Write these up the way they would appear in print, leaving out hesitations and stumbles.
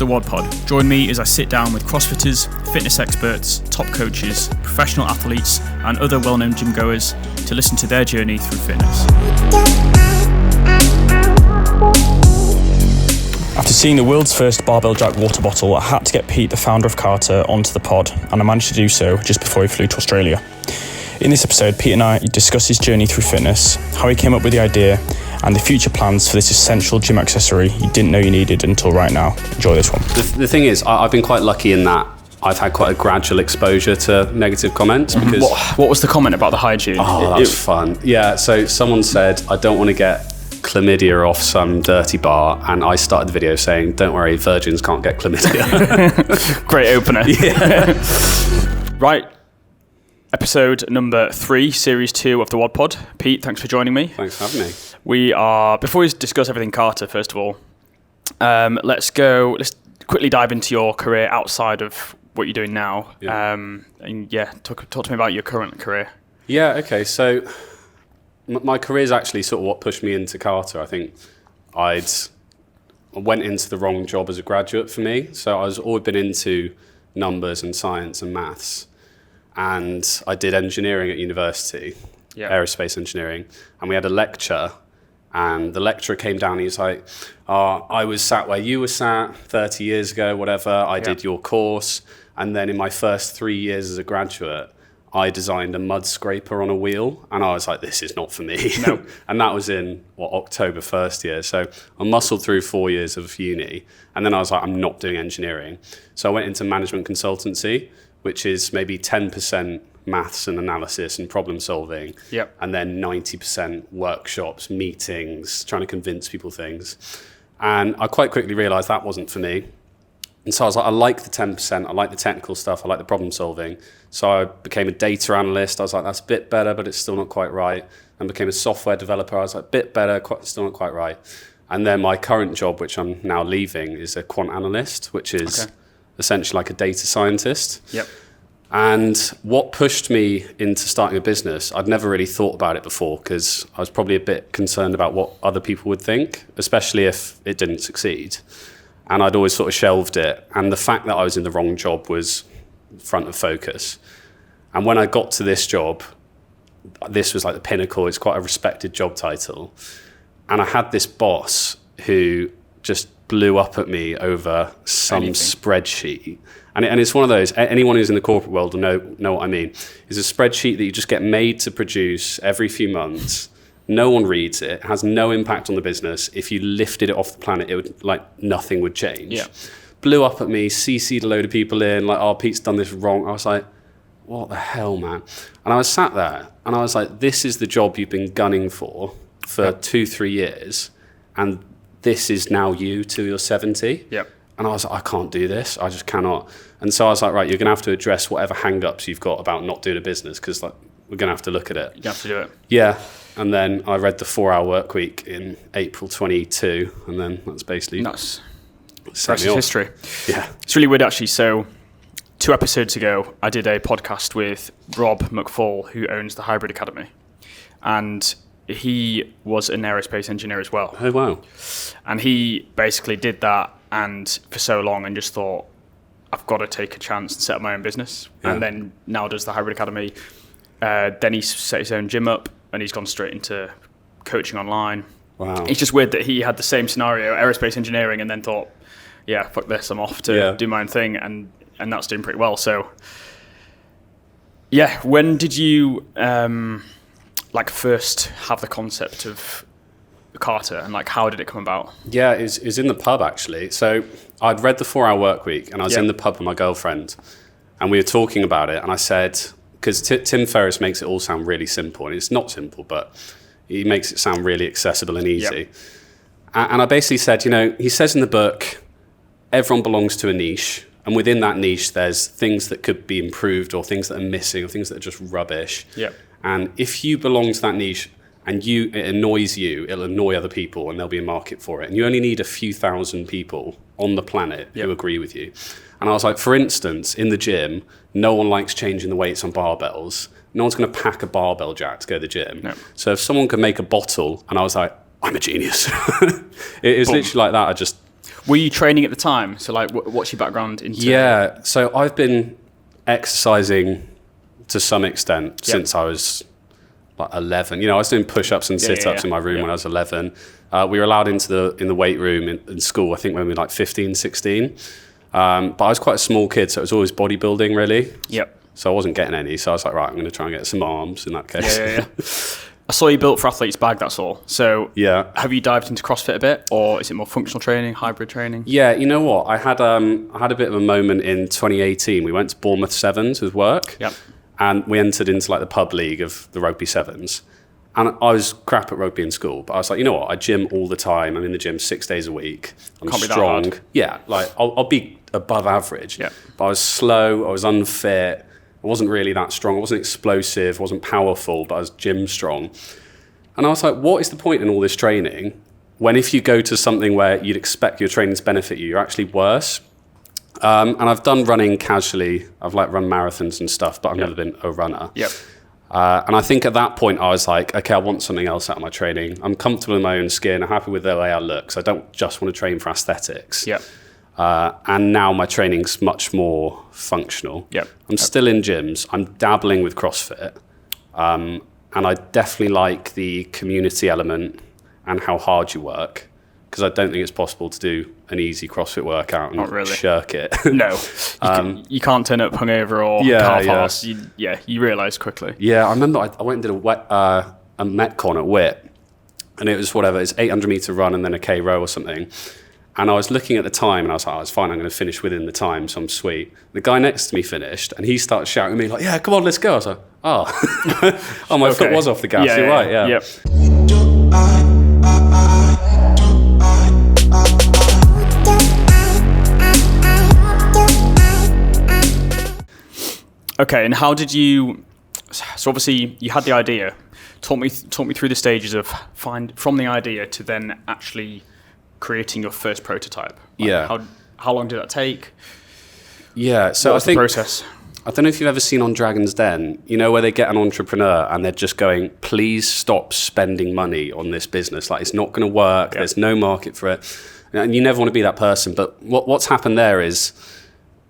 WOD Pod. Join me as I sit down with CrossFitters, fitness experts, top coaches, professional athletes, and other well-known gym goers to listen to their journey through fitness. After seeing the world's first barbell jack water bottle, I had to get Pete, the founder of KARTA, onto the pod, and I managed to do so just before he flew to Australia. In this episode, Pete and I discuss his journey through fitness, how he came up with the idea, and the future plans for this essential gym accessory you didn't know you needed until right now. Enjoy this one. The thing is, I've been quite lucky in that I've had quite a gradual exposure to negative comments. Because What was the comment about the hygiene? Oh, that was fun. Yeah, so someone said, I don't want to get chlamydia off some dirty bar, and I started the video saying, don't worry, virgins can't get chlamydia. Great opener. Yeah. Right. Episode number 3, series 2 of the WOD Pod. Pete, thanks for joining me. Thanks for having me. Before we discuss everything KARTA, first of all, let's quickly dive into your career outside of what you're doing now. Yeah. Talk to me about your current career. Yeah, okay, so my career is actually sort of what pushed me into KARTA. I think I went into the wrong job as a graduate for me. So I've always been into numbers and science and maths. And I did engineering at university, aerospace engineering. And we had a lecture, and the lecturer came down and he was like, I was sat where you were sat 30 years ago, whatever. I did your course. And then in my first 3 years as a graduate, I designed a mud scraper on a wheel, and I was like, this is not for me. No. And that was in, October first year. So I muscled through 4 years of uni, and then I was like, I'm not doing engineering. So I went into management consultancy, which is maybe 10% maths and analysis and problem solving, and then 90% workshops, meetings, trying to convince people things. And I quite quickly realized that wasn't for me. And so I was like, I like the 10%, I like the technical stuff, I like the problem solving. So I became a data analyst. I was like, that's a bit better, but it's still not quite right. And became a software developer. I was like, bit better, still not quite right. And then my current job, which I'm now leaving, is a quant analyst, which is essentially like a data scientist. Yep. And what pushed me into starting a business, I'd never really thought about it before, because I was probably a bit concerned about what other people would think, especially if it didn't succeed. And I'd always sort of shelved it. And the fact that I was in the wrong job was front of focus. And when I got to this job, this was like the pinnacle. It's quite a respected job title. And I had this boss who just blew up at me over some spreadsheet. And it's one of those, anyone who's in the corporate world will know what I mean. It's a spreadsheet that you just get made to produce every few months. No one reads it. It has no impact on the business. If you lifted it off the planet, it would, nothing would change. Yeah. Blew up at me, CC'd a load of people in, Pete's done this wrong. I was like, what the hell, man? And I was sat there, and I was like, this is the job you've been gunning for 2-3 years, and this is now you till you're 70. Yep. And I was like, I can't do this. I just cannot. And so I was like, right, you're going to have to address whatever hang-ups you've got about not doing a business, because we're going to have to look at it. You have to do it. Yeah. And then I read the 4-Hour Work Week in April 22, and then that's basically... Nice. That's history. Yeah. It's really weird, actually. So 2 episodes ago, I did a podcast with Rob McFall, who owns the Hybrid Academy. And he was an aerospace engineer as well. Oh, wow. And he basically did that and for so long and just thought, I've got to take a chance and set up my own business. Yeah. And then now does the Hybrid Academy. Then he set his own gym up, and he's gone straight into coaching online. Wow. It's just weird that he had the same scenario, aerospace engineering, and then thought, yeah, fuck this, I'm off to do my own thing, and that's doing pretty well. So, yeah, when did you first have the concept of KARTA, and how did it come about? Yeah, it was in the pub, actually. So I'd read the 4-Hour Work Week, and I was in the pub with my girlfriend, and we were talking about it, and I said, because Tim Ferriss makes it all sound really simple, and it's not simple, but he makes it sound really accessible and easy. Yep. And I basically said, he says in the book, everyone belongs to a niche, and within that niche, there's things that could be improved, or things that are missing, or things that are just rubbish. Yep. And if you belong to that niche, and it annoys you, it'll annoy other people, and there'll be a market for it. And you only need a few thousand people on the planet who agree with you. And I was like, for instance, in the gym, no one likes changing the weights on barbells. No one's going to pack a barbell jack to go to the gym. No. So if someone could make a bottle, and I was like, I'm a genius. It was literally like that. Were you training at the time? So like, what's your background into? Yeah, so I've been exercising to some extent since I was like 11. I was doing push-ups and sit-ups in my room when I was 11. We were allowed in the weight room in school, I think when we were like 15, 16. But I was quite a small kid, so it was always bodybuilding really. Yep. So I wasn't getting any. So I was like, right, I'm going to try and get some arms in that case. Yeah. I saw you built for Athlete's Bag, that's all. So have you dived into CrossFit a bit, or is it more functional training, hybrid training? Yeah, you know what? I had a bit of a moment in 2018. We went to Bournemouth Sevens with work. Yep. And we entered into like the pub league of the rugby sevens. And I was crap at rugby in school, but I was like, you know what? I gym all the time. I'm in the gym 6 days a week. I'm Can't strong. Be that hard. Yeah, like I'll be above average. Yeah. But I was slow. I was unfit. I wasn't really that strong. I wasn't explosive. I wasn't powerful, but I was gym strong. And I was like, what is the point in all this training when if you go to something where you'd expect your training to benefit you, you're actually worse? And I've done running casually. I've like run marathons and stuff, but I've never been a runner. Yep. And I think at that point I was like, okay, I want something else out of my training. I'm comfortable in my own skin. I'm happy with the way I look. So I don't just want to train for aesthetics. Yep. And now my training's much more functional. Yep. I'm still in gyms. I'm dabbling with CrossFit. And I definitely like the community element and how hard you work. Because I don't think it's possible to do an easy CrossFit workout and shirk it. No, you can't turn up hungover or half-assed. You realise quickly. Yeah, I remember I went and did a Metcon at WIT, and it was it's 800 metre run and then a K row or something. And I was looking at the time and I was like, it's fine, I'm going to finish within the time, so I'm sweet. The guy next to me finished and he started shouting at me like, yeah, come on, let's go. I was like, oh, my foot was off the gas, you're right, yeah. Yep. Okay, and how did you? So obviously you had the idea. Talk me through the stages of from the idea to then actually creating your first prototype. How long did that take? Yeah, so what was the process? I don't know if you've ever seen on Dragon's Den, where they get an entrepreneur and they're just going, please stop spending money on this business. Like, it's not going to work. There's no market for it. And you never want to be that person. But what's happened there is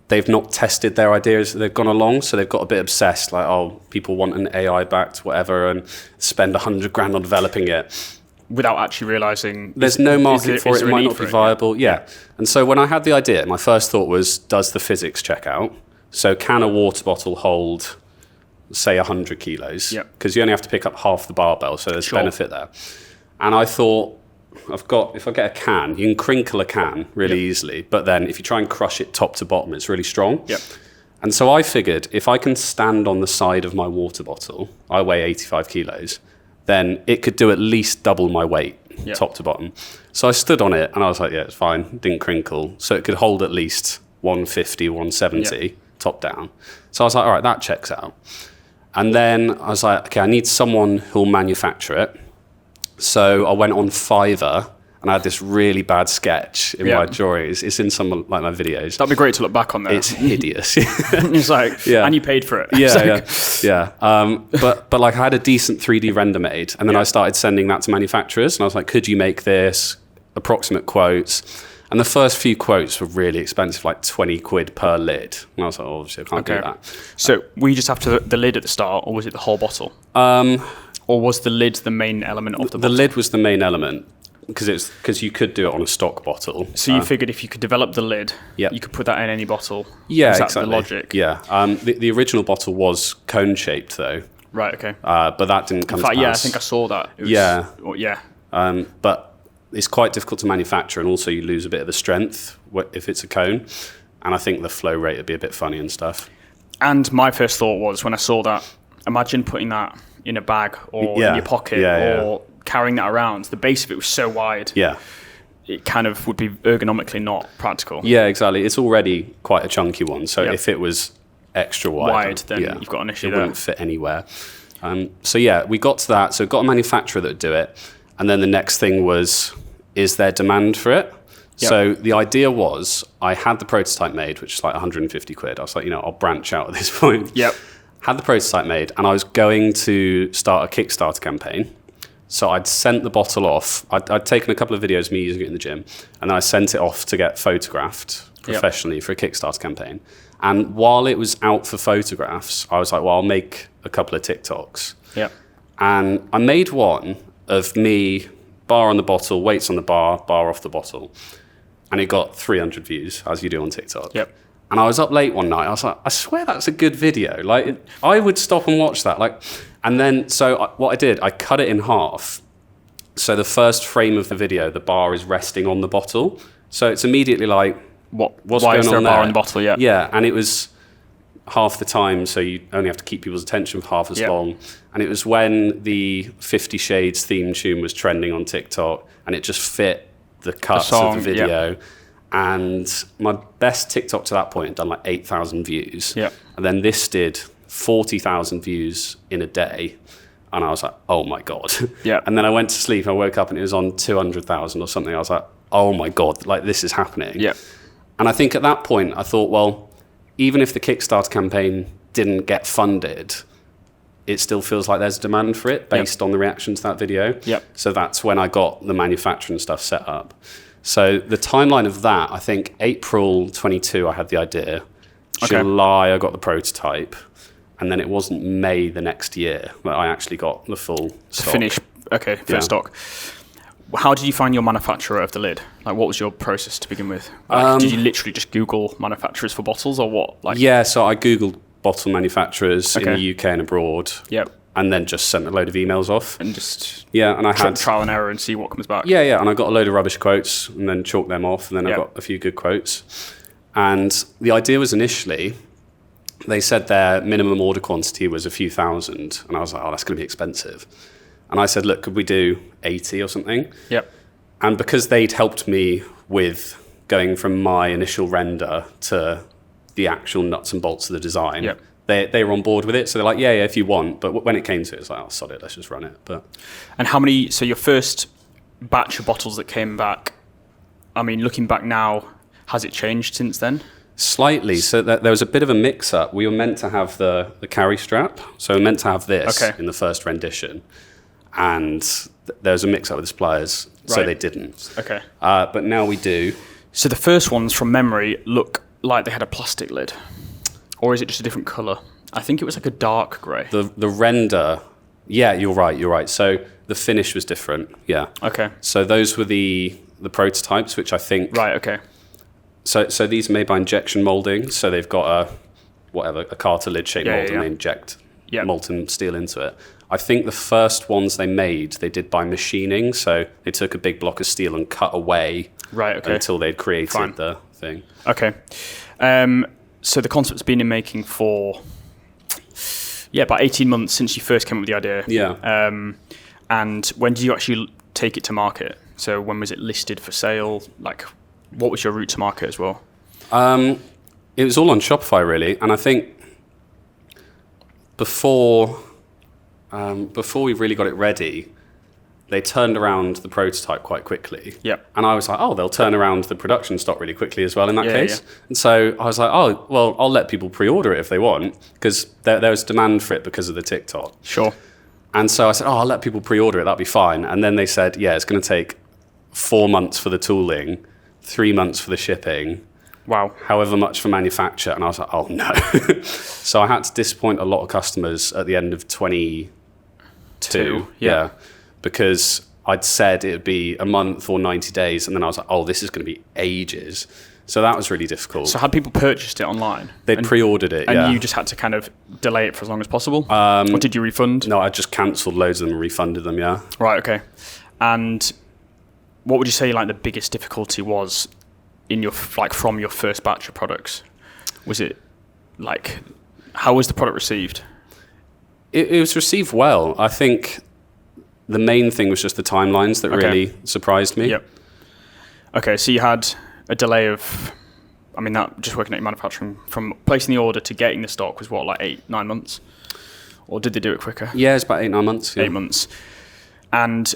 they've not tested their ideas. They've gone along, so they've got a bit obsessed. Like, people want an AI-backed whatever and spend $100,000 on developing it. Without actually realising... There's no market for it. It might not be viable. Yeah. And so when I had the idea, my first thought was, does the physics check out? So can a water bottle hold, say, 100 kilos? Because you only have to pick up half the barbell, so there's benefit there. And I thought, if I get a can, you can crinkle a can really easily, but then if you try and crush it top to bottom, it's really strong. And so I figured, if I can stand on the side of my water bottle, I weigh 85 kilos, then it could do at least double my weight, top to bottom. So I stood on it and I was like, yeah, it's fine, didn't crinkle. So it could hold at least 150, 170. Top down. So I was like, all right, that checks out. And then I was like, okay, I need someone who'll manufacture it. So I went on Fiverr and I had this really bad sketch in my drawings. It's in some of my videos. That'd be great to look back on there. It's hideous. It's like, and you paid for it. But like I had a decent 3D render made, and then I started sending that to manufacturers, and I was like, could you make this? Approximate quotes. And the first few quotes were really expensive, like 20 quid per lid. And I was like, obviously, I can't do that. So were you just after the lid at the start, or was it the whole bottle? Or was the lid the main element of the bottle? The lid was the main element, because you could do it on a stock bottle. So you figured if you could develop the lid, you could put that in any bottle. Yeah, exactly. The logic? Yeah. The original bottle was cone-shaped, though. Right, okay. But that didn't come to pass. Yeah, I think I saw that. But it's quite difficult to manufacture, and also you lose a bit of the strength if it's a cone. And I think the flow rate would be a bit funny and stuff. And my first thought was, when I saw that, imagine putting that in a bag or in your pocket or carrying that around. The base of it was so wide. Yeah. It kind of would be ergonomically not practical. Yeah, exactly. It's already quite a chunky one. So if it was extra wide, then you've got an issue there. It wouldn't fit anywhere. We got to that. So got a manufacturer that would do it. And then the next thing was, is there demand for it? Yep. So the idea was, I had the prototype made, which is like 150 quid. I was like, I'll branch out at this point. Yep. Had the prototype made, and I was going to start a Kickstarter campaign So I'd sent the bottle off. I'd taken a couple of videos of me using it in the gym, and then I sent it off to get photographed professionally for a Kickstarter campaign. And while it was out for photographs, I was like, well, I'll make a couple of TikToks. Yeah. And I made one of me, bar on the bottle, weights on the bar off the bottle. And it got 300 views, as you do on TikTok. Yep. And I was up late one night. I was like, I swear that's a good video. Like, I would stop and watch that. Like, and then, what I did, I cut it in half. So the first frame of the video, the bar is resting on the bottle. So it's immediately like, what's why going is there on a bar there? on the bottle? Yeah. Yeah, and it was half the time, so you only have to keep people's attention for half as long. And it was when the 50 Shades theme tune was trending on TikTok, and it just fit the cuts of the video. And my best TikTok to that point had done like 8,000 views. Yeah. And then this did 40,000 views in a day. And I was like, oh my God. Yeah. And then I went to sleep and I woke up and it was on 200,000 or something. I was like, oh my God, like this is happening. Yeah. And I think at that point I thought, well, even if the Kickstarter campaign didn't get funded, it still feels like there's demand for it based on the reaction to that video. Yep. So that's when I got the manufacturing stuff set up. So the timeline of that, I think April 22, I had the idea. July, I got the prototype. And then it wasn't May the next year that I actually got the full stock. Finish. Okay, first stock. How did you find your manufacturer of the lid? Like, what was your process to begin with? Like, did you literally just Google manufacturers for bottles, or what? Like, yeah, so I Googled bottle manufacturers in the UK and abroad. Yep. And then just sent a load of emails off. And just and I had trial and error and see what comes back. Yeah, and I got a load of rubbish quotes and then chalked them off, and then I got a few good quotes. And the idea was initially, they said their minimum order quantity was a few thousand, and I was like, oh, that's going to be expensive. And I said, look, could we do 80 or something? Yep. And because they'd helped me with going from my initial render to the actual nuts and bolts of the design, they were on board with it. So they're like, yeah, if you want. But when it came to it, it's like, oh, sod it, let's just run it. And how many, so your first batch of bottles that came back, I mean, looking back now, has it changed since then? Slightly. So there was a bit of a mix-up. We were meant to have the carry strap. So we were meant to have this in the first rendition. And there was a mix-up with the suppliers, so they didn't. Okay. But now we do. So the first ones, from memory, look like they had a plastic lid. Or is it just a different colour? I think it was like a dark grey. The render, yeah, you're right. So the finish was different, yeah. Okay. So those were the prototypes, which I think... Right, okay. So these are made by injection moulding. So they've got a KARTA lid-shaped mould, and they inject molten steel into it. I think the first ones they made, they did by machining. So they took a big block of steel and cut away until they'd created the thing. Okay. So the concept's been in making for, about 18 months since you first came up with the idea. Yeah. And when did you actually take it to market? So when was it listed for sale? Like, what was your route to market as well? It was all on Shopify, really. And I think before we really got it ready, they turned around the prototype quite quickly. Yep. And I was like, oh, they'll turn around the production stock really quickly as well in that case. Yeah. And so I was like, oh, well, I'll let people pre-order it if they want, because there was demand for it because of the TikTok. Sure. And so I said, oh, I'll let people pre-order it, that'll be fine. And then they said, yeah, it's going to take 4 months for the tooling, 3 months for the shipping. Wow. However much for manufacture. And I was like, oh, no. So I had to disappoint a lot of customers at the end of 22. Yeah. Because I'd said it would be a month or 90 days. And then I was like, oh, this is going to be ages. So that was really difficult. So had people purchased it online? They'd pre-ordered it, and you just had to kind of delay it for as long as possible? Or did you refund? No, I just cancelled loads of them and refunded them, yeah. Right, okay. And what would you say like the biggest difficulty was in your from your first batch of products? Was it like, how was the product received? It was received well. I think the main thing was just the timelines that really surprised me. Yep. Okay, so you had a delay of, I mean, that just working at your manufacturing, from placing the order to getting the stock was what, like 8-9 months? Or did they do it quicker? Yeah, it's about 8-9 months. Yeah. 8 months. And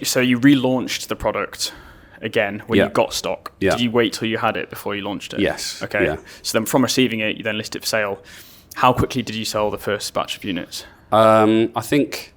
so you relaunched the product again when you got stock. Yeah. Did you wait till you had it before you launched it? Yes. Okay. Yeah. So then from receiving it, you then list it for sale. How quickly did you sell the first batch of units? I think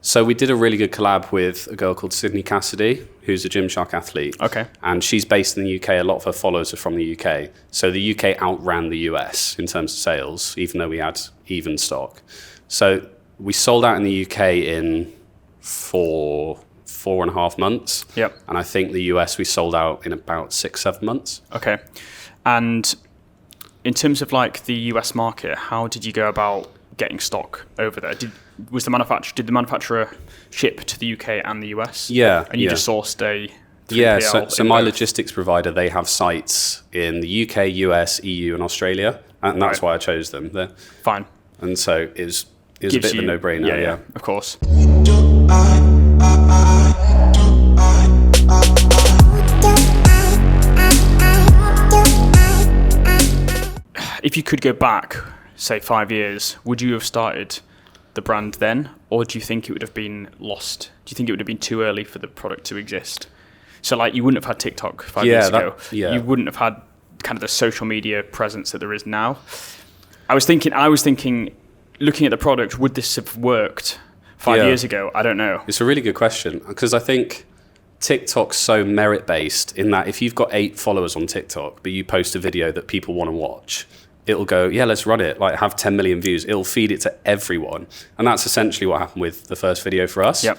So we did a really good collab with a girl called Sydney Cassidy, who's a Gymshark athlete. Okay. And she's based in the UK. A lot of her followers are from the UK. So the UK outran the US in terms of sales, even though we had even stock. So we sold out in the UK in 4.5 months. Yep. And I think the US we sold out in about 6-7 months. Okay. And in terms of like the US market, how did you go about getting stock over there? Did the manufacturer ship to the UK and the US? Yeah. And you just sourced a 3PL? Yeah, so my logistics provider, they have sites in the UK, US, EU and Australia. And that's why I chose them there. Fine. And so it was a bit of a no-brainer. Yeah, of course. If you could go back, say 5 years, would you have started the brand then, or do you think it would have been lost? Do you think it would have been too early for the product to exist? So like you wouldn't have had TikTok 5 years ago. You wouldn't have had kind of the social media presence that there is now. I was thinking, looking at the product, would this have worked 5 years ago? I don't know. It's a really good question, because I think TikTok's so merit-based in that if you've got 8 followers on TikTok, but you post a video that people want to watch, it'll go, yeah, let's run it, like have 10 million views. It'll feed it to everyone. And that's essentially what happened with the first video for us. Yep.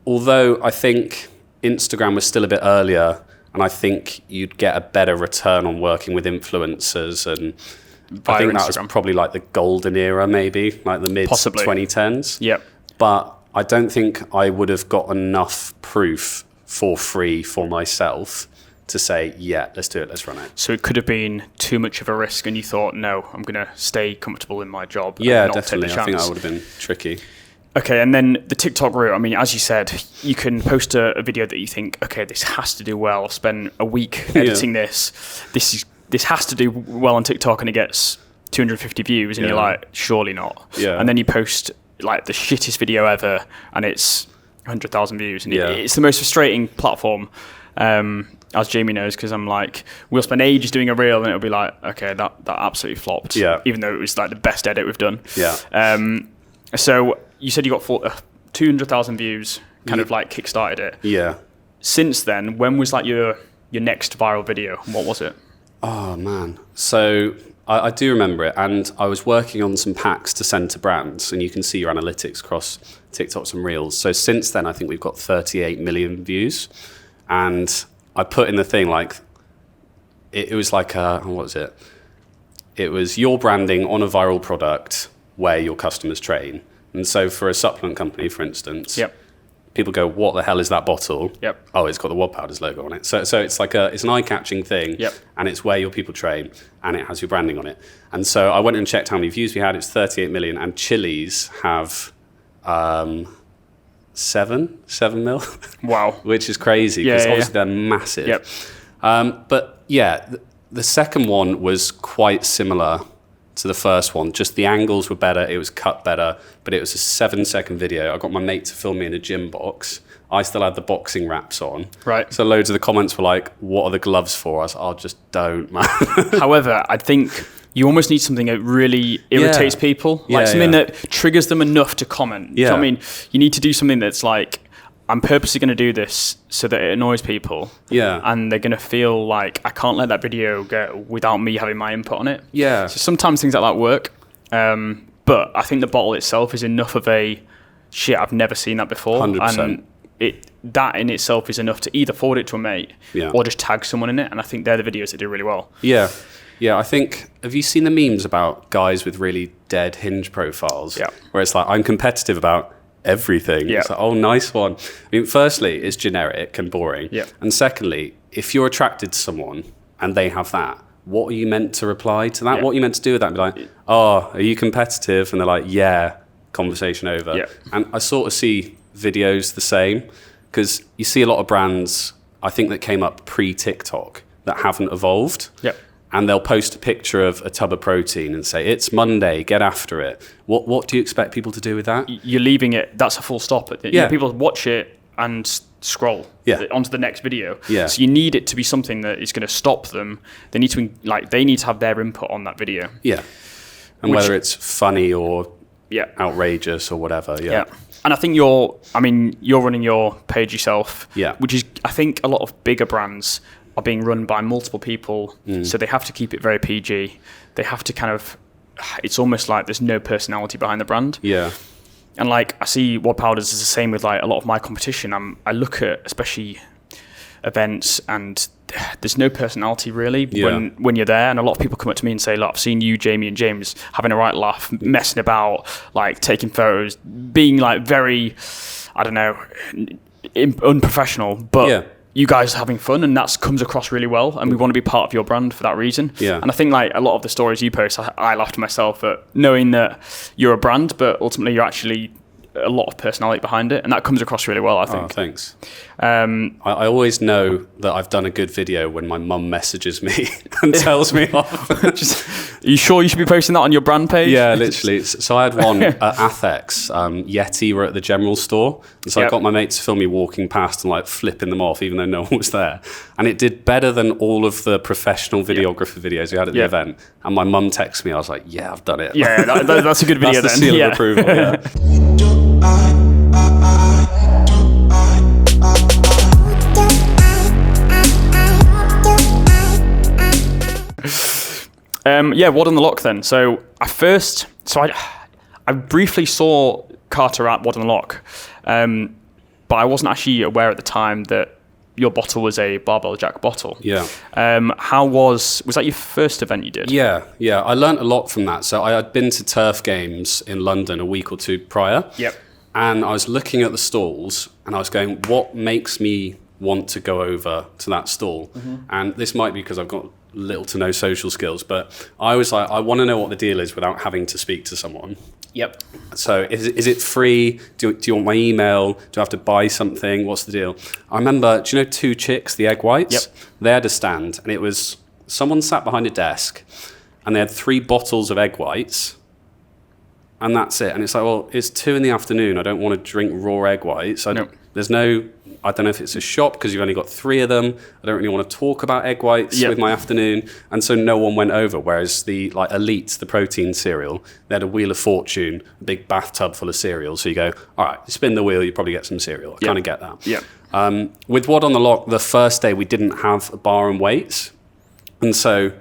Although I think Instagram was still a bit earlier, and I think you'd get a better return on working with influencers. And I think that was probably like the golden era, maybe, like the mid-2010s. Yep. But I don't think I would have got enough proof for free for myself to say, yeah, let's do it, let's run it. So it could have been too much of a risk and you thought, no, I'm going to stay comfortable in my job. Yeah, and not definitely. Take the chance. I think that would have been tricky. Okay, and then the TikTok route, I mean, as you said, you can post a video that you think, okay, this has to do well. I'll spend a week editing this. This has to do well on TikTok, and it gets 250 views, and you're like, surely not. Yeah. And then you post like the shittest video ever, and it's 100,000 views. And it's the most frustrating platform, as Jamie knows, because I'm like, we'll spend ages doing a reel, and it'll be like, okay, that absolutely flopped. Yeah. Even though it was like the best edit we've done. Yeah. So you said you got 200,000 views, kind of like kickstarted it. Yeah. Since then, when was like your next viral video? What was it? Oh, man. So I do remember it, and I was working on some packs to send to brands, and you can see your analytics across TikToks and Reels. So since then, I think we've got 38 million views, and I put in the thing like, it was like what was it? It was your branding on a viral product where your customers train. And so for a supplement company, for instance, people go, what the hell is that bottle? Oh, it's got the WOD Powders logo on it. So it's like it's an eye-catching thing, and it's where your people train, and it has your branding on it. And so I went and checked how many views we had. It's 38 million, and Chili's have 7 mil. Wow. Which is crazy, because obviously they're massive. But yeah, the second one was quite similar to the first one. Just the angles were better, it was cut better, but it was a 7-second video. I got my mate to film me in a gym box. I still had the boxing wraps on. Right. So loads of the comments were like, what are the gloves for? I was like, oh, just don't, man. However, I think you almost need something that really irritates people. Like something that triggers them enough to comment. Yeah. So, I mean, you need to do something that's like, I'm purposely going to do this so that it annoys people. Yeah. And they're going to feel like, I can't let that video go without me having my input on it. Yeah. So sometimes things like that work. But I think the bottle itself is enough of a, shit, I've never seen that before. 100%. And that in itself is enough to either forward it to a mate or just tag someone in it. And I think they're the videos that do really well. Yeah. Yeah, I think, have you seen the memes about guys with really dead Hinge profiles? Yeah. Where it's like, I'm competitive about everything. Yeah. It's like, oh, nice one. I mean, firstly, it's generic and boring. Yeah. And secondly, if you're attracted to someone and they have that, what are you meant to reply to that? Yeah. What are you meant to do with that? Be like, oh, are you competitive? And they're like, yeah, conversation over. Yeah. And I sort of see videos the same, because you see a lot of brands, I think, that came up pre-TikTok that haven't evolved. Yep. And they'll post a picture of a tub of protein and say, it's Monday, get after it. What do you expect people to do with that? You're leaving it, that's a full stop. People watch it and scroll onto the next video. Yeah. So you need it to be something that is going to stop them. They need to have their input on that video. Yeah. And whether it's funny or outrageous or whatever. Yeah. And I think you're running your page yourself, which is, I think a lot of bigger brands are being run by multiple people, so they have to keep it very PG. They have to it's almost like there's no personality behind the brand. Yeah. And like, I see WOD Powders is the same with like a lot of my competition. I look at especially events and there's no personality really when you're there, and a lot of people come up to me and say, look, I've seen you, Jamie and James, having a right laugh, messing about, like taking photos, being like very, I don't know, unprofessional, but you guys are having fun, and that comes across really well, and we want to be part of your brand for that reason. And I think like a lot of the stories you post, I laughed to myself at knowing that you're a brand, but ultimately you're actually a lot of personality behind it, and that comes across really well, I think. Oh, thanks. I always know that I've done a good video when my mum messages me and tells me off. Are you sure you should be posting that on your brand page? Yeah, literally. So I had one at Athex. Yeti were at the general store. And so I got my mate to film me walking past and like flipping them off, even though no one was there. And it did better than all of the professional videographer videos we had at the event. And my mum texted me. I was like, yeah, I've done it. Yeah, that's a good video. That's the seal of approval, WOD on the Lock then. So I briefly saw KARTA at WOD on the Lock, but I wasn't actually aware at the time that your bottle was a barbell jack bottle. Yeah. Was that your first event you did? Yeah. I learned a lot from that. So I had been to Turf Games in London a week or two prior. Yep. And I was looking at the stalls and I was going, what makes me want to go over to that stall? Mm-hmm. And this might be because I've got little to no social skills, but I was like, I want to know what the deal is without having to speak to someone. Yep. So is it free? Do you want my email? Do I have to buy something? What's the deal? I remember, do you know Two Chicks, the egg whites? Yep. They had a stand, and it was someone sat behind a desk, and they had 3 bottles of egg whites, and that's it. And it's like, well, it's 2 p.m. I don't want to drink raw egg whites. There's no, I don't know if it's a shop because you've only got 3 of them. I don't really want to talk about egg whites with my afternoon. And so no one went over. Whereas the like Elite, the protein cereal, they had a Wheel of Fortune, a big bathtub full of cereal. So you go, all right, you spin the wheel, you probably get some cereal. I kind of get that. Yeah. With WOD on the Lock, the first day we didn't have a bar and weights. And so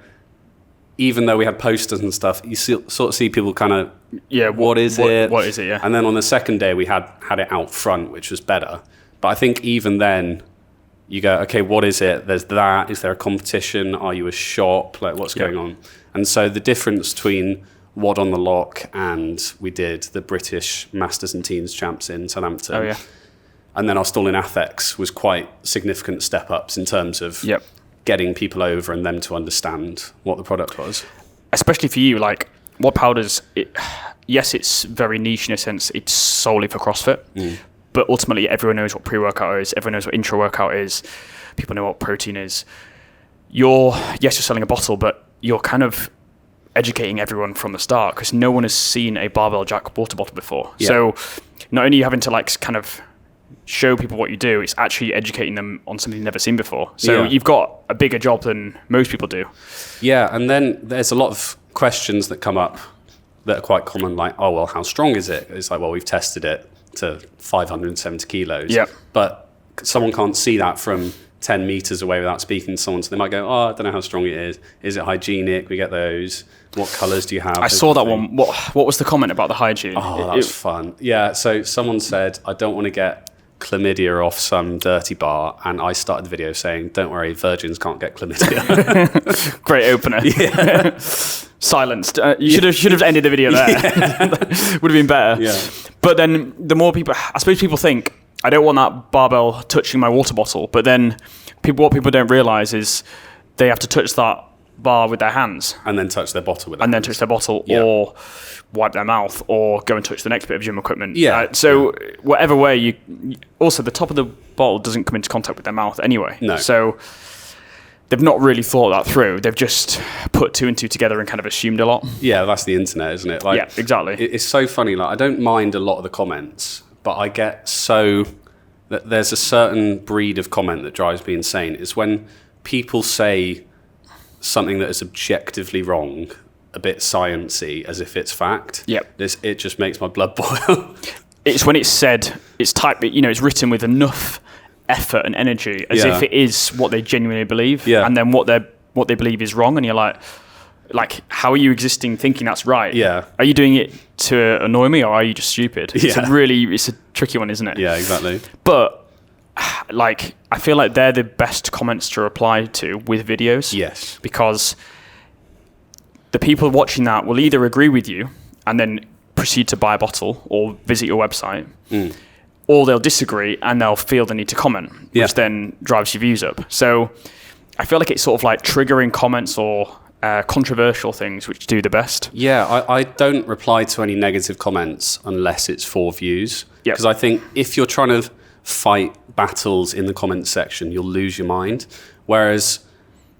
even though we had posters and stuff, you sort of see people kind of, what is it? What is it, yeah. And then on the second day, we had it out front, which was better. But I think even then, you go, okay, what is it? There's that. Is there a competition? Are you a shop? Like, what's going on? And so the difference between WOD on the Lock and we did the British Masters and Teens Champs in Southampton. Oh, yeah. And then our stall in Athex was quite significant step-ups in terms of getting people over and them to understand what the product was. Especially for you, like, WOD Powders, it's very niche in a sense. It's solely for CrossFit. But ultimately, everyone knows what pre-workout is. Everyone knows what intra-workout is. People know what protein is. You're selling a bottle, but you're kind of educating everyone from the start because no one has seen a barbell jack water bottle before. Yeah. So not only are you having to like kind of show people what you do, it's actually educating them on something they've never seen before. So you've got a bigger job than most people do. Yeah, and then there's a lot of questions that come up that are quite common, like, oh, well, how strong is it? It's like, well, we've tested it to 570 kilos. Yeah. But someone can't see that from 10 meters away without speaking to someone. So they might go, oh, I don't know how strong it is. Is it hygienic? We get those. What colors do you have? I saw that one. What was the comment about the hygiene? Oh, that was fun. Yeah. So someone said, I don't want to get chlamydia off some dirty bar. And I started the video saying, don't worry, virgins can't get chlamydia. Great opener. Yeah. Silenced. You should have ended the video there. Would have been better. Yeah. But then the more people, I suppose people think, I don't want that barbell touching my water bottle. But then what people don't realize is they have to touch that bar with their hands. And then touch their bottle with their hands. And then touch their bottle or wipe their mouth or go and touch the next bit of gym equipment. Yeah. Whatever way also the top of the bottle doesn't come into contact with their mouth anyway. No. So they've not really thought that through. They've just put 2 and 2 together and kind of assumed a lot. Yeah, that's the internet, isn't it? Like, yeah, exactly. It's so funny. Like, I don't mind a lot of the comments, but I get that there's a certain breed of comment that drives me insane. It's when people say something that is objectively wrong a bit sciencey as if it's fact. Yep. It just makes my blood boil. It's when it's said, it's typed, it's written with enough effort and energy as if it is what they genuinely believe, and then what they believe is wrong, and you're like, how are you existing thinking that's right? Yeah. Are you doing it to annoy me, or are you just stupid? Yeah. It's a tricky one, isn't it? Yeah, exactly. But I feel like they're the best comments to reply to with videos. Yes. Because the people watching that will either agree with you and then proceed to buy a bottle or visit your website, or they'll disagree and they'll feel the need to comment, which then drives your views up. So I feel like it's sort of like triggering comments or controversial things which do the best. Yeah, I don't reply to any negative comments unless it's for views. Because I think if you're trying to fight battles in the comments section, you'll lose your mind. Whereas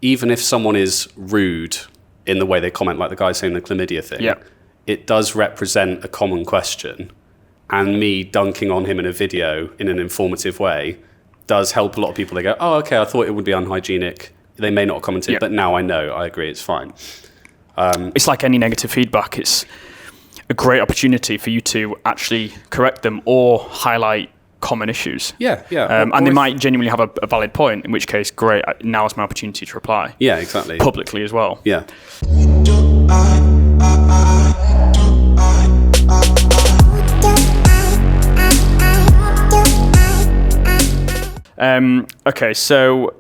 even if someone is rude in the way they comment, like the guy saying the chlamydia thing, it does represent a common question. And me dunking on him in a video in an informative way does help a lot of people. They go, oh, okay, I thought it would be unhygienic. They may not have commented, but now I know. I agree, it's fine. It's like any negative feedback. It's a great opportunity for you to actually correct them or highlight common issues. Yeah. And they might genuinely have a valid point, in which case, great, now is my opportunity to reply. Yeah, exactly. Publicly as well. Yeah. Okay, so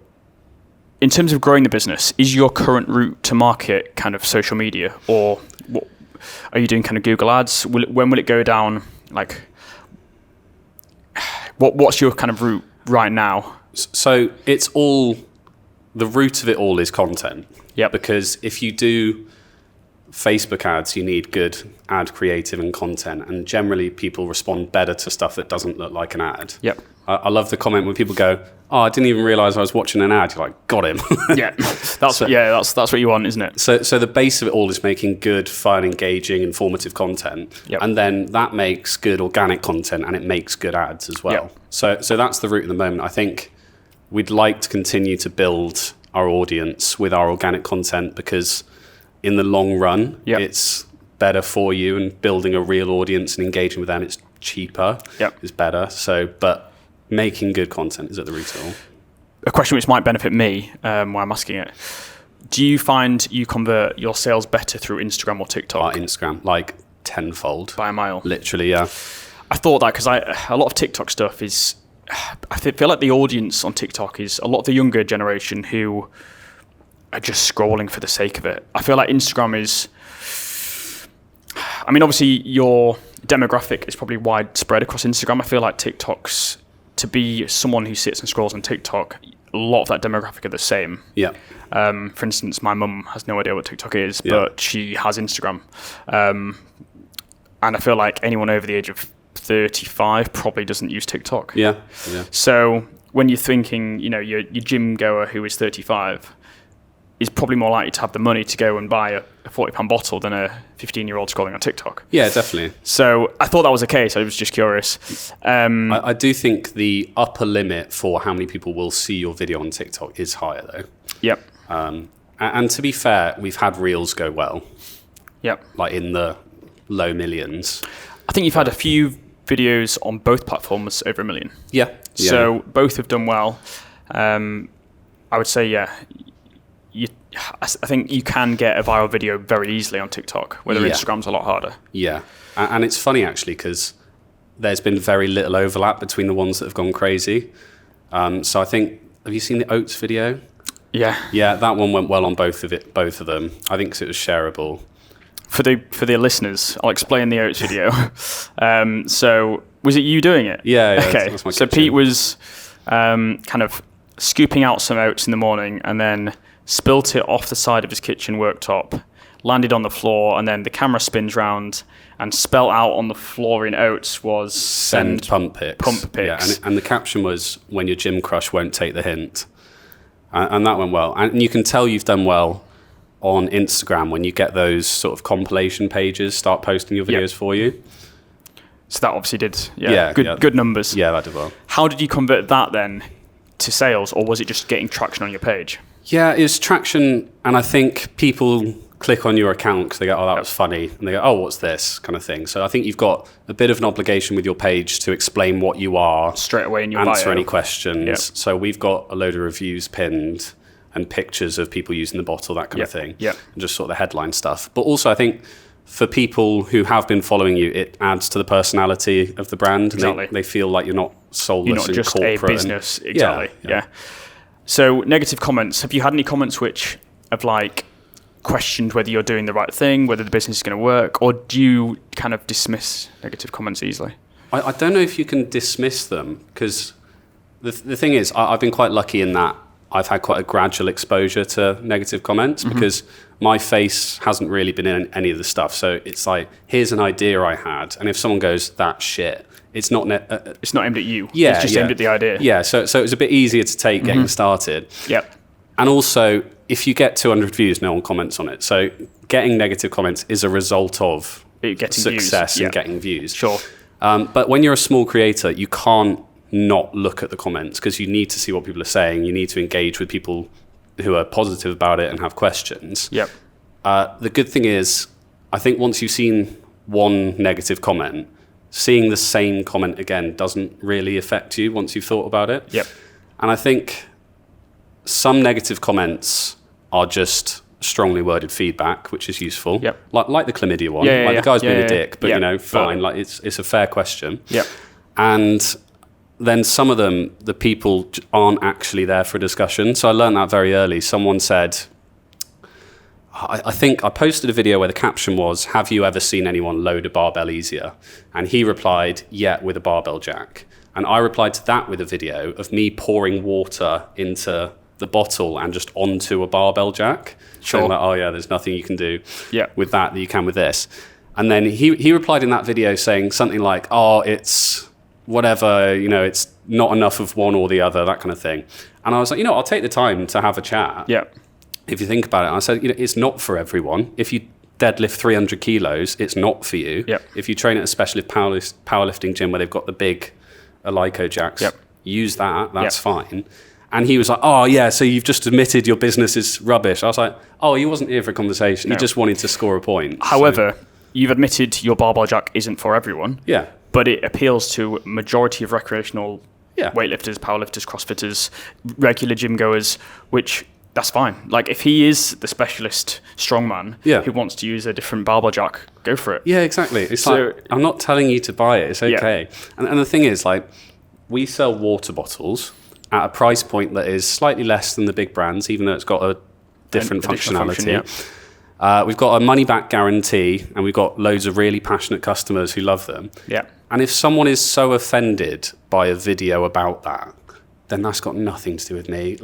in terms of growing the business, is your current route to market kind of social media, or what, are you doing kind of Google ads? When will it go down? Like, what's your kind of route right now? So it's all, the root of it all is content. Yeah. Because if you do Facebook ads, you need good ad creative and content, and generally people respond better to stuff that doesn't look like an ad. Yep. I love the comment when people go, oh, I didn't even realize I was watching an ad. You're like, got him. Yeah, that's what you want, isn't it? So the base of it all is making good, fun, engaging, informative content. Yep. And then that makes good organic content, and it makes good ads as well. Yep. So that's the route at the moment. I think we'd like to continue to build our audience with our organic content, because in the long run, it's better for you, and building a real audience and engaging with them, it's cheaper, is better. So, but making good content is at the root of it all. A question which might benefit me while I'm asking it. Do you find you convert your sales better through Instagram or TikTok? Instagram, like tenfold. By a mile. Literally, yeah. I thought that because a lot of TikTok stuff is, I feel like the audience on TikTok is a lot of the younger generation who are just scrolling for the sake of it. I feel like Instagram is, I mean, obviously your demographic is probably widespread across Instagram. I feel like TikTok's, to be someone who sits and scrolls on TikTok, a lot of that demographic are the same. Yeah. For instance, my mum has no idea what TikTok is, but she has Instagram. And I feel like anyone over the age of 35 probably doesn't use TikTok. Yeah. So when you're thinking, your gym goer who is 35 is probably more likely to have the money to go and buy a £40 bottle than a 15-year-old scrolling on TikTok. Yeah, definitely. So I thought that was the case. I was just curious. I do think the upper limit for how many people will see your video on TikTok is higher, though. Yep. And to be fair, we've had Reels go well. Yep. Like in the low millions. I think you've had a few videos on both platforms over 1 million. Yeah. So both have done well. I would say, I think you can get a viral video very easily on TikTok, whether Instagram's a lot harder. Yeah. And it's funny, actually, because there's been very little overlap between the ones that have gone crazy. So I think, have you seen the oats video? Yeah. Yeah, that one went well on both of them. I think 'cause it was shareable. For the listeners, I'll explain the oats video. So was it you doing it? Yeah. Okay. That's my So kitchen. Pete was kind of scooping out some oats in the morning and then spilt it off the side of his kitchen worktop, landed on the floor, and then the camera spins round, and spelt out on the floor in oats was send pump pics. Pump pics. Yeah, and the caption was, when your gym crush won't take the hint. And that went well. And you can tell you've done well on Instagram when you get those sort of compilation pages start posting your videos for you. So that obviously did good numbers. Yeah, that did well. How did you convert that then to sales, or was it just getting traction on your page? Yeah, it was traction, and I think people click on your account because they go, oh, that was funny. And they go, oh, what's this kind of thing. So I think you've got a bit of an obligation with your page to explain what you are. Straight away in your answer bio. any questions. Yep. So we've got a load of reviews pinned and pictures of people using the bottle, that kind of thing. Yep. And just sort of the headline stuff. But also I think for people who have been following you, it adds to the personality of the brand. Exactly. And they feel like you're not soulless you're not and just corporate. A business. Exactly. Yeah. So negative comments. Have you had any comments which have like questioned whether you're doing the right thing, whether the business is going to work, or do you kind of dismiss negative comments easily? I don't know if you can dismiss them, because the thing is, I've been quite lucky in that I've had quite a gradual exposure to negative comments, because my face hasn't really been in any of the stuff. So it's like, here's an idea I had, and if someone goes, that's shit, it's not it's not aimed at you. Yeah, it's just aimed at the idea. Yeah, so it was a bit easier to take getting started. Yep. And also, if you get 200 views, no one comments on it. So getting negative comments is a result of getting success views. and getting views. Sure. But when you're a small creator, you can't not look at the comments, because you need to see what people are saying. You need to engage with people who are positive about it and have questions. Yep. The good thing is, I think once you've seen one negative comment, seeing the same comment again doesn't really affect you once you've thought about it. Yep. And I think some negative comments are just strongly worded feedback, which is useful. Yep. Like the chlamydia one. Yeah, the guy's being a dick, but fine. But Like it's a fair question. Yep. And then some of them, the people aren't actually there for a discussion. So I learned that very early. Someone said, I think I posted a video where the caption was, have you ever seen anyone load a barbell easier? And he replied, yeah, with a barbell jack. And I replied to that with a video of me pouring water into the bottle and just onto a barbell jack. Sure. Saying like, oh yeah, there's nothing you can do Yeah. with that you can with this. And then he replied in that video saying something like, oh, it's whatever, it's not enough of one or the other, that kind of thing. And I was like, I'll take the time to have a chat. Yeah. If you think about it. And I said, it's not for everyone. If you deadlift 300 kilos, it's not for you. Yep. If you train at a specialist powerlifting gym where they've got the big Alico jacks, use that, that's fine. And he was like, oh yeah, so you've just admitted your business is rubbish. I was like, oh, he wasn't here for a conversation. No. He just wanted to score a point. However, you've admitted your barbell jack isn't for everyone. Yeah. But it appeals to a majority of recreational weightlifters, powerlifters, crossfitters, regular gym goers, which that's fine. Like if he is the specialist strongman who wants to use a different barbell jack, go for it. Yeah, exactly. It's like, I'm not telling you to buy it. It's okay. Yeah. And the thing is, like, we sell water bottles at a price point that is slightly less than the big brands, even though it's got a different functionality. We've got a money-back guarantee, and we've got loads of really passionate customers who love them. Yeah. And if someone is so offended by a video about that, then that's got nothing to do with me.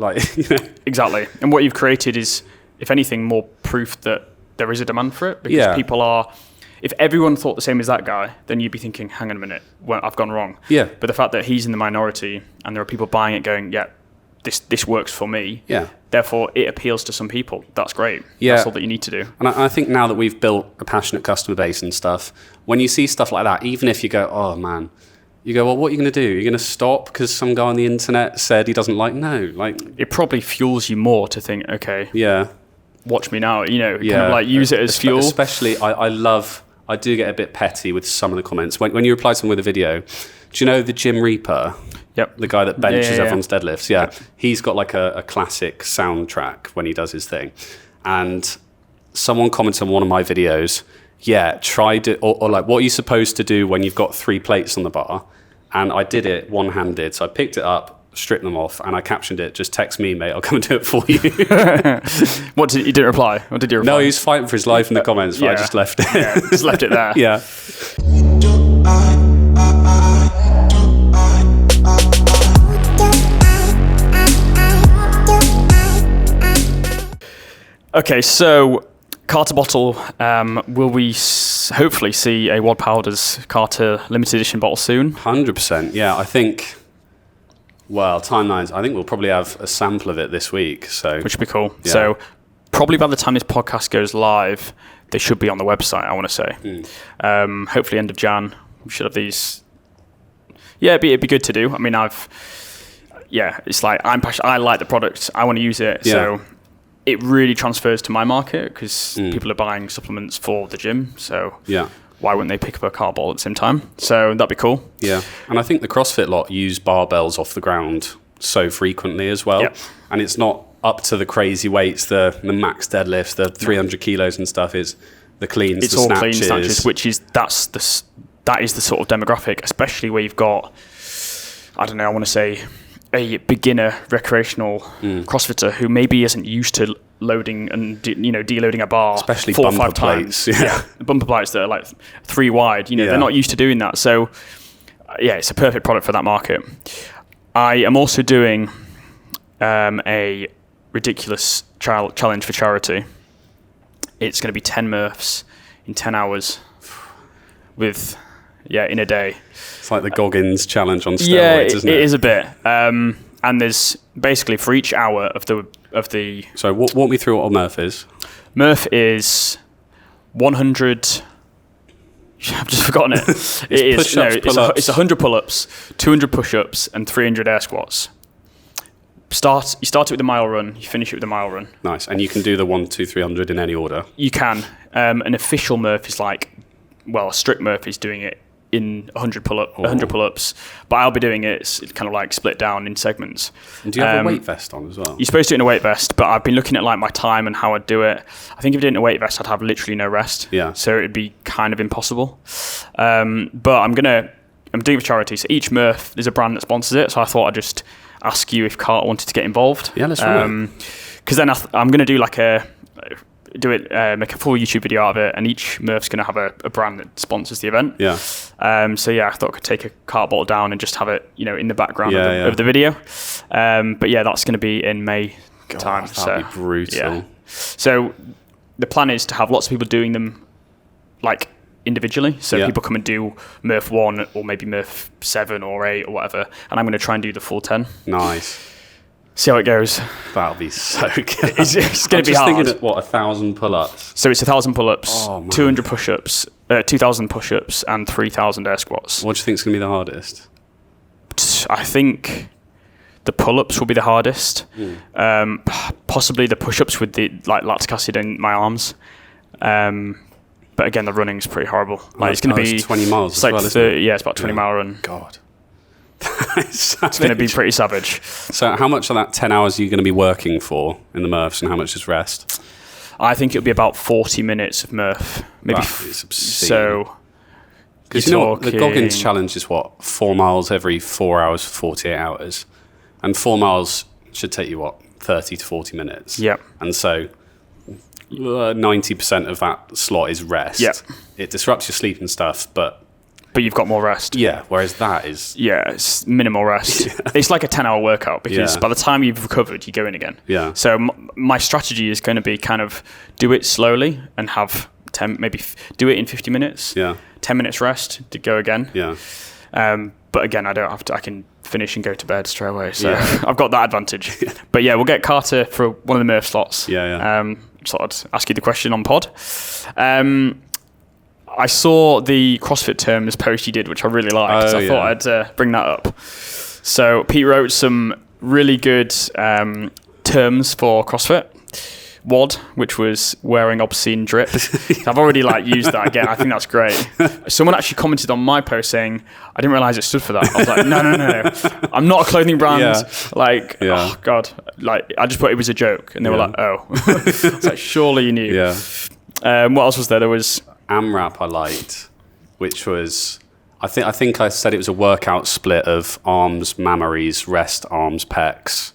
Exactly. And what you've created is, if anything, more proof that there is a demand for it, because people are. If everyone thought the same as that guy, then you'd be thinking, hang on a minute, I've gone wrong. Yeah. But the fact that he's in the minority and there are people buying it going, yeah, this works for me. Yeah. Therefore, it appeals to some people. That's great. Yeah. That's all that you need to do. And I think now that we've built a passionate customer base and stuff, when you see stuff like that, even if you go, oh man, you go, well, what are you going to do? You're going to stop because some guy on the internet said he doesn't like? No. It probably fuels you more to think, okay, watch me now. Kind of like use it as fuel. Especially, I do get a bit petty with some of the comments. When you reply to someone with a video, do you know the Gym Reaper? Yep. The guy that benches everyone's deadlifts? Yeah. He's got like a classic soundtrack when he does his thing. And someone comments on one of my videos, tried it, or like, what are you supposed to do when you've got 3 plates on the bar? And I did it one-handed. So I picked it up, stripped them off, and I captioned it, just text me, mate, I'll come and do it for you. You didn't reply? Or did you reply? No, he was fighting for his life in the comments, but I just left it. Just left it there. Yeah. Okay, so KARTA bottle, will we hopefully see a WOD Powders KARTA limited edition bottle soon? 100%, yeah. I think, timelines, I think we'll probably have a sample of it this week. Which would be cool. Yeah. So probably by the time this podcast goes live, they should be on the website, I want to say. Hopefully end of Jan, we should have these. Yeah, it'd be good to do. I mean, it's like, I'm passionate, I like the product, I want to use it, so it really transfers to my market because people are buying supplements for the gym. So why wouldn't they pick up a cart ball at the same time? So that'd be cool. Yeah. And I think the CrossFit lot use barbells off the ground so frequently as well. Yep. And it's not up to the crazy weights, the max deadlifts, the 300 kilos and stuff. Is the cleans, it's the all snatches. Clean snatches, which is that is the sort of demographic, especially where you've got, I don't know, I want to say a beginner recreational CrossFitter who maybe isn't used to loading and deloading a bar, especially 4 or 5 plates. times. Yeah, bumper plates that are like 3 wide. They're not used to doing that. So it's a perfect product for that market. I am also doing a ridiculous challenge for charity. It's going to be 10 Murphs in 10 hours in a day. It's like the Goggins challenge on steroids, isn't it? It is a bit. And there's basically for each hour of the. So walk me through what a Murph is. Murph is 100. I've just forgotten it. It's 100 pull-ups, 200 push-ups, and 300 air squats. You start it with a mile run. You finish it with a mile run. Nice, and you can do the 1, 2, 300 in any order. You can. An official Murph is a strict Murph is doing it in 100 pull-ups, but I'll be doing it. It's kind of like split down in segments. And do you have a weight vest on as well? You're supposed to do it in a weight vest, but I've been looking at like my time and how I'd do it. I think if I did it in a weight vest, I'd have literally no rest. Yeah. So it'd be kind of impossible. But I'm doing it for charity. So each Murph, there's a brand that sponsors it. So I thought I'd just ask you if KARTA wanted to get involved. Yeah, let's run it. Because then I'm going to do make a full YouTube video out of it, and each Murph's going to have a brand that sponsors the event. Yeah. I thought I could take a cart bottle down and just have it, in the background of the video. But that's going to be in May time. That'd be brutal. Yeah. So the plan is to have lots of people doing them like individually. So people come and do Murph 1 or maybe Murph 7 or 8 or whatever, and I'm going to try and do the full 10. Nice. See how it goes. That'll be so good. It's going to be hard. I'm just thinking, 1,000 pull-ups? So it's 1,000 pull-ups, 200 push-ups, 2,000 push-ups, and 3,000 air squats. What do you think is going to be the hardest? I think the pull-ups will be the hardest. Possibly the push-ups with the lactic acid in my arms. But again, the running's pretty horrible. It's going to be 20 miles. It's like 30, it's about 20 mile run. God. It's going to be pretty savage. So how much of that 10 hours are you going to be working for in the Murphs, and how much is rest? I think it'll be about 40 minutes of Murph. Maybe. It's obscene. So, because the Goggins challenge is 4 miles every 4 hours for 48 hours. And 4 miles should take you, 30 to 40 minutes. Yeah. And so 90% of that slot is rest. Yeah. It disrupts your sleep and stuff, but you've got more rest. Yeah, whereas that is... Yeah, it's minimal rest. It's like a 10-hour workout because by the time you've recovered, you go in again. Yeah. So my strategy is going to be kind of do it slowly and have 10, maybe do it in 50 minutes. Yeah. 10 minutes rest to go again. Yeah. But again, I don't have to. I can finish and go to bed straight away. So I've got that advantage. But we'll get KARTA for one of the Murph slots. Yeah. So I'd ask you the question on pod. I saw the CrossFit terms post you did, which I really liked. I thought I'd bring that up. So Pete wrote some really good terms for CrossFit. WOD, which was wearing obscene drip. I've already used that again. I think that's great. Someone actually commented on my post saying, I didn't realize it stood for that. I was like, no. I'm not a clothing brand. Oh God. I just thought it was a joke. And they were like, oh. It's like, surely you knew. Yeah. What else was there? There was AMRAP I liked, which was, I think I said it was a workout split of arms, mammaries, rest, arms, pecs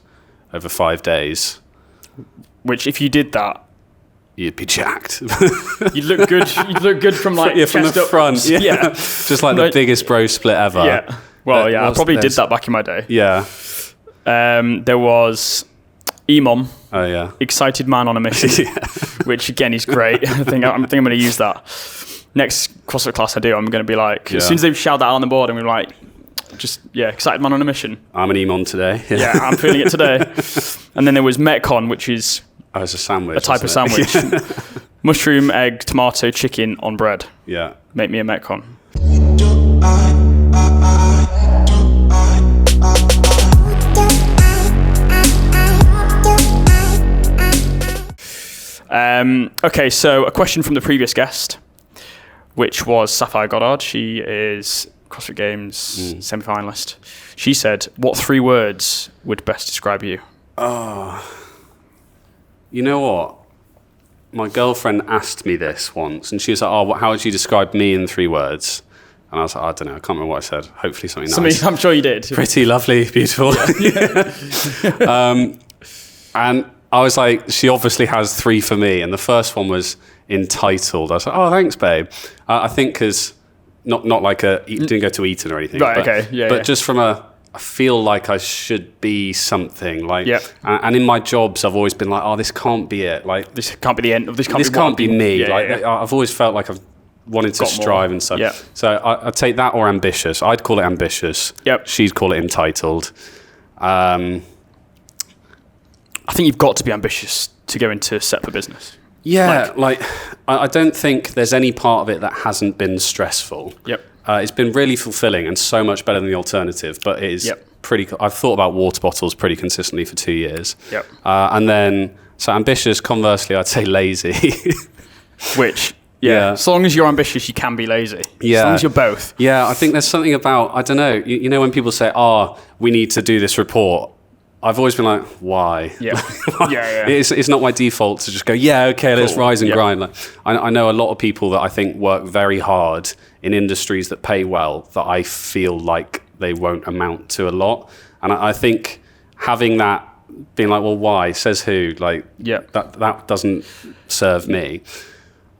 over 5 days. Which, if you did that, you'd be jacked. You'd look good. You'd look good from from the front. Yeah. Just like the biggest bro split ever. Yeah. Well, I probably did that back in my day. Yeah. There was EMOM. Oh yeah. Excited man on a mission. Which again is great. I think I'm going to use that. Next CrossFit class I do, I'm going to be like, as soon as they shout that out on the board, I'm going to be like, excited man on a mission. I'm an EMOM today. Yeah, I'm feeling it today. And then there was Metcon, which is a sandwich. A type of sandwich. Mushroom, egg, tomato, chicken on bread. Yeah. Make me a Metcon. Okay, so a question from the previous guest, which was Sapphire Goddard. She is CrossFit Games semi-finalist. She said, what 3 words would best describe you? You know what? My girlfriend asked me this once, and she was like, how would you describe me in 3 words? And I was like, I don't know, I can't remember what I said. Hopefully something nice. I'm sure you did. Pretty, lovely, beautiful. And I was like, she obviously has 3 for me. And the first one was entitled. I was like, oh, thanks, babe. I think because, not like didn't go to Eton or anything. Right, but, okay. Yeah, but just from I feel like I should be something. Like, yep. And in my jobs, I've always been like, oh, this can't be it. Like, this can't be the end. This can't be me. Yeah, I've always felt like I've wanted to strive and stuff. Yep. So I'd take that or ambitious. I'd call it ambitious. Yep. She'd call it entitled. I think you've got to be ambitious to go into set for business. Yeah, I don't think there's any part of it that hasn't been stressful. Yep. It's been really fulfilling and so much better than the alternative, but it is pretty... I've thought about water bottles pretty consistently for 2 years. Yep. And then, so ambitious, conversely, I'd say lazy. Which... Yeah, as long as you're ambitious, you can be lazy. Yeah. As long as you're both. Yeah, I think there's something about, I don't know, you know when people say, we need to do this report, I've always been like, why? Yeah. Yeah. It's not my default to just go, okay, let's rise and grind. Like, I know a lot of people that I think work very hard in industries that pay well, that I feel like they won't amount to a lot. And I think having that, being like, well, why? Says who? Like, that doesn't serve me.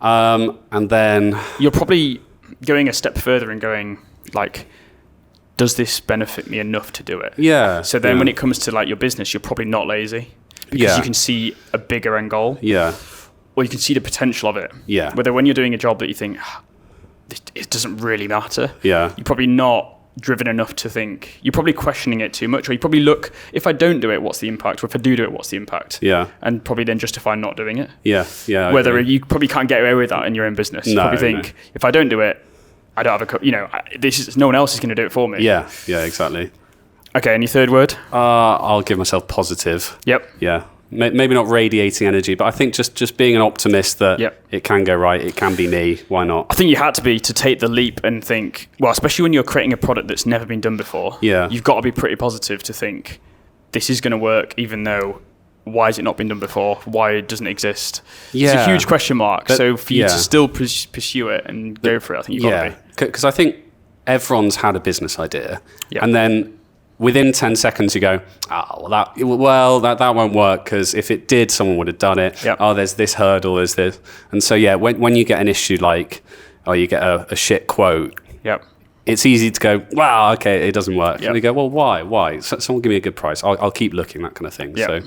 And then you're probably going a step further and going like, does this benefit me enough to do it? Yeah. So then when it comes to like your business, you're probably not lazy because you can see a bigger end goal. Yeah. Or you can see the potential of it. Yeah. Whether when you're doing a job that you think it doesn't really matter. Yeah. You're probably not driven enough to think, you're probably questioning it too much, or you probably look, if I don't do it, what's the impact? Or if I do it, what's the impact? Yeah. And probably then justify not doing it. Yeah. Yeah. Whether you probably can't get away with that in your own business. You probably think, if I don't do it, I don't have no one else is going to do it for me. Yeah. Yeah, exactly. Okay, and your 3rd word? I'll give myself positive. Yep. Yeah. Maybe not radiating energy, but I think just being an optimist that it can go right, it can be me, why not? I think you had to be to take the leap and think, well, especially when you're creating a product that's never been done before, you've got to be pretty positive to think, this is going to work, even though, why has it not been done before? Why doesn't it exist? Yeah. It's a huge question mark. So for you to still pursue it and go for it, I think you've got to be. Because I think everyone's had a business idea, and then within 10 seconds you go, that won't work because if it did, someone would have done it. Yep. There's this hurdle, there's this. And so, when you get an issue like, you get a shit quote, it's easy to go, wow, okay, it doesn't work. And you go, well, why? Someone give me a good price. I'll keep looking, that kind of thing. Yep.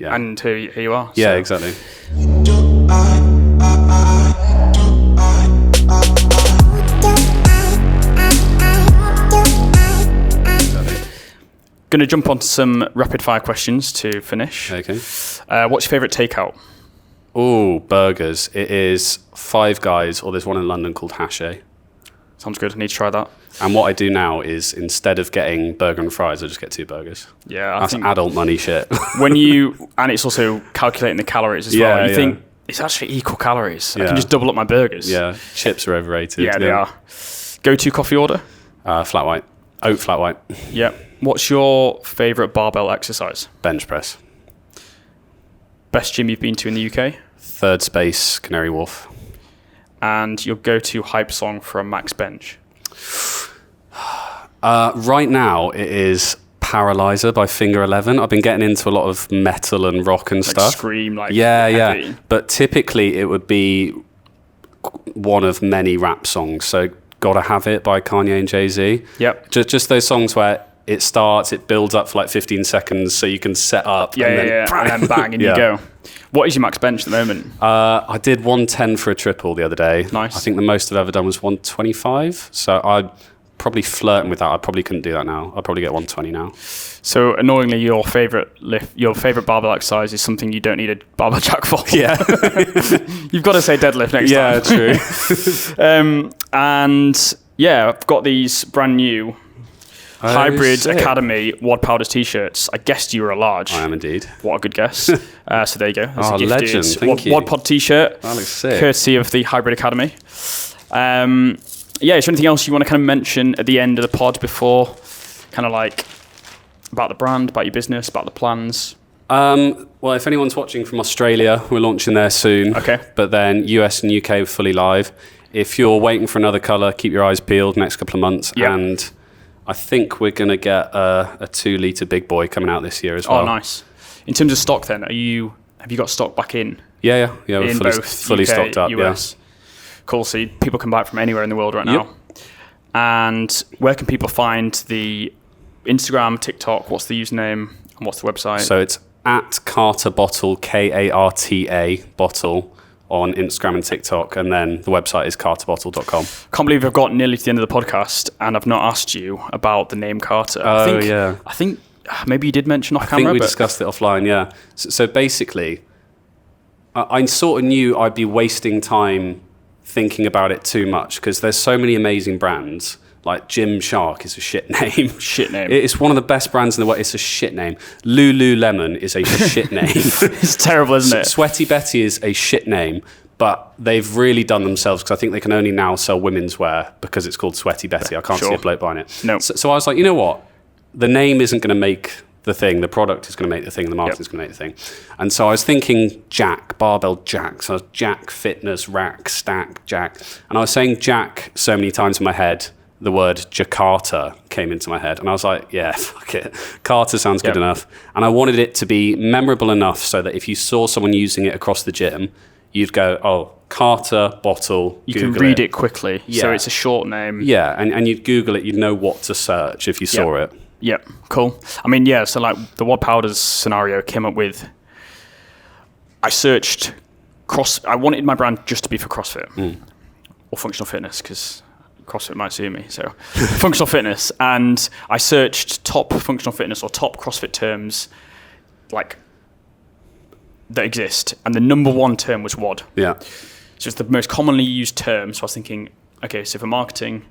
So, and here you are. Yeah, exactly. Going to jump onto some rapid fire questions to finish. Okay. What's your favourite takeout? Oh, burgers. It is Five Guys, or there's one in London called Hache. Sounds good. I need to try that. And what I do now is instead of getting burger and fries, I just get 2 burgers. Yeah, that's adult money shit. And it's also calculating the calories as well. You think it's actually equal calories. I can just double up my burgers. Yeah, chips are overrated. Yeah, they are. Go-to coffee order? Flat white. Oat flat white. Yeah. What's your favourite barbell exercise? Bench press. Best gym you've been to in the UK? Third Space, Canary Wharf. And your go-to hype song from Max Bench? Right now, it is Paralyzer by Finger 11. I've been getting into a lot of metal and rock and stuff. Scream, heavy. But typically, it would be one of many rap songs. So, Gotta Have It by Kanye and Jay-Z. Yep. Just those songs where it starts, it builds up for like 15 seconds so you can set up. And then bang, and you go. What is your max bench at the moment? I did 110 for a triple the other day. Nice. I think the most I've ever done was 125. So I'm probably flirting with that. I probably couldn't do that now. I'll probably get 120 now. So annoyingly, your favorite barbell exercise is something you don't need a barbell jack for. Yeah. You've got to say deadlift next time. Yeah, true. And I've got these brand new Hybrid sick. Academy WOD Powders t-shirts. I guessed you were a large. I am indeed. What a good guess. So there you go. That's a gifted legend. Thank you. WOD Pod t-shirt. That looks sick. Courtesy of the Hybrid Academy. Is there anything else you want to kind of mention at the end of the pod before kind of like about the brand, about your business, about the plans? Well, if anyone's watching from Australia, we're launching there soon. Okay. But then US and UK are fully live. If you're waiting for another colour, keep your eyes peeled next couple of months. Yep. And I think we're going to get a 2-litre big boy coming out this year as well. Oh, nice. In terms of stock then, have you got stock back in? Yeah, we're in fully, both fully UK, stocked up. US. Yeah. Cool. So people can buy it from anywhere in the world right now. And where can people find the Instagram, TikTok? What's the username and what's the website? So it's at KARTA Bottle, KARTA Bottle on Instagram and TikTok, and then the website is kartabottle.com. Can't believe I've got nearly to the end of the podcast and I've not asked you about the name KARTA. I think maybe you did mention off camera. I think we discussed it offline, yeah. So basically, I sort of knew I'd be wasting time thinking about it too much because there's so many amazing brands. Like Gymshark is a shit name. Shit name. It's one of the best brands in the world. It's a shit name. Lululemon is a shit name. It's terrible, isn't it? Sweaty Betty is a shit name, but they've really done themselves because I think they can only now sell women's wear because it's called Sweaty Betty. I can't see a bloke buying it. No. So I was like, you know what? The name isn't going to make the thing. The product is going to make the thing. The marketing is going to make the thing. And so I was thinking Jack, barbell Jack. So I was Jack, fitness, rack, stack, Jack. And I was saying Jack so many times in my head, the word Jakarta came into my head. And I was like, yeah, fuck it. KARTA sounds good enough. And I wanted it to be memorable enough so that if you saw someone using it across the gym, you'd go, oh, KARTA bottle. You Google can read it quickly. Yeah. So it's a short name. Yeah, and you'd Google it, you'd know what to search if you saw it. Yep, cool. I mean, yeah, so like the WOD Powders scenario came up with, I searched I wanted my brand just to be for CrossFit or functional fitness because CrossFit might sue me, so functional fitness. And I searched top functional fitness or top CrossFit terms like that exist. And the number one term was WOD. Yeah. So it's the most commonly used term. So I was thinking, okay, so for marketing,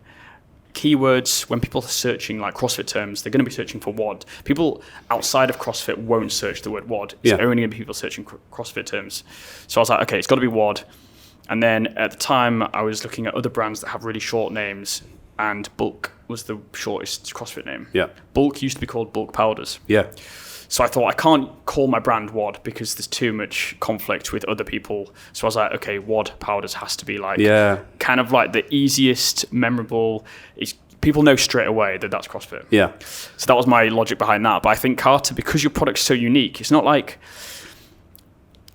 keywords, when people are searching like CrossFit terms, they're going to be searching for WOD. People outside of CrossFit won't search the word WOD. It's only going to be people searching CrossFit terms. So I was like, okay, it's got to be WOD. And then at the time, I was looking at other brands that have really short names, and Bulk was the shortest CrossFit name. Yeah. Bulk used to be called Bulk Powders. Yeah. So I thought I can't call my brand WOD because there's too much conflict with other people. So I was like, okay, WOD Powders has to be like kind of like the easiest, memorable. People know straight away that that's CrossFit. Yeah. So that was my logic behind that. But I think KARTA, because your product's so unique, it's not like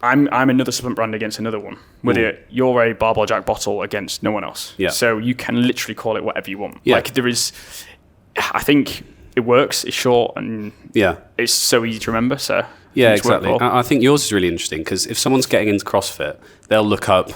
I'm another supplement brand against another one. Whether you're a Barbell Jack bottle against no one else. Yeah. So you can literally call it whatever you want. Yeah. Like I think it works. It's short and it's so easy to remember. So exactly. I think yours is really interesting because if someone's getting into CrossFit, they'll look up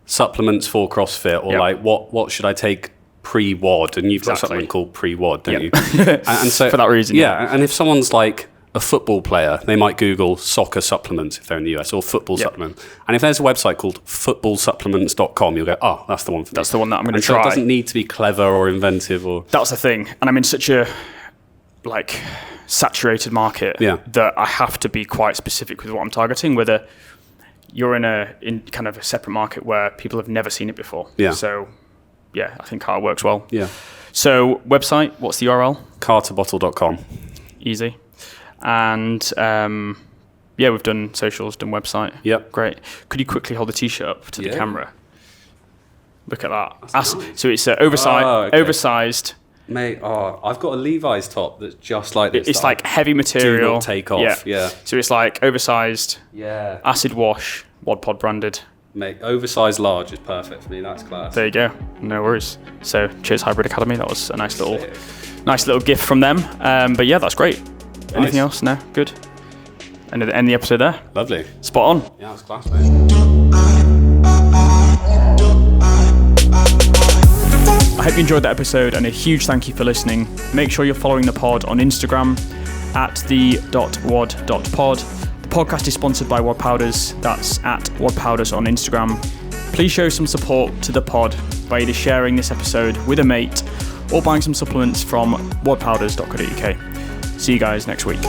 supplements for CrossFit or like what should I take pre-WOD, and you've got something called pre-WOD, don't you? And so for that reason, and if someone's like a football player, they might Google soccer supplements if they're in the US, or football supplement. And if there's a website called footballsupplements.com, you'll go, oh, that's the one for That's the one that I'm going to try. So it doesn't need to be clever or inventive or. That's the thing, and I'm in such a saturated market that I have to be quite specific with what I'm targeting. Whether you're in kind of a separate market where people have never seen it before. Yeah. So I think KARTA works well. Yeah. So website, what's the URL? KartaBottle.com. Easy. And we've done socials, done website. Yep. Great. Could you quickly hold the t-shirt up to the camera? Look at that. Nice. So it's oversized. Mate, I've got a Levi's top that's just like this. It's like heavy material. Do not take off. Yeah. So it's like oversized. Yeah. Acid wash. WOD Pod branded. Mate, oversized large is perfect for me. That's class. There you go. No worries. So cheers, Hybrid Academy. That was a nice little gift from them. But yeah, that's great. Nice. Anything else? No? Good. End the episode there. Lovely. Spot on. Yeah, that's class, mate. I hope you enjoyed that episode, and a huge thank you for listening. Make sure you're following the pod on Instagram at the.wod.pod. The podcast is sponsored by WOD Powders. That's at WOD Powders on Instagram. Please show some support to the pod by either sharing this episode with a mate or buying some supplements from wodpowders.co.uk. See you guys next week.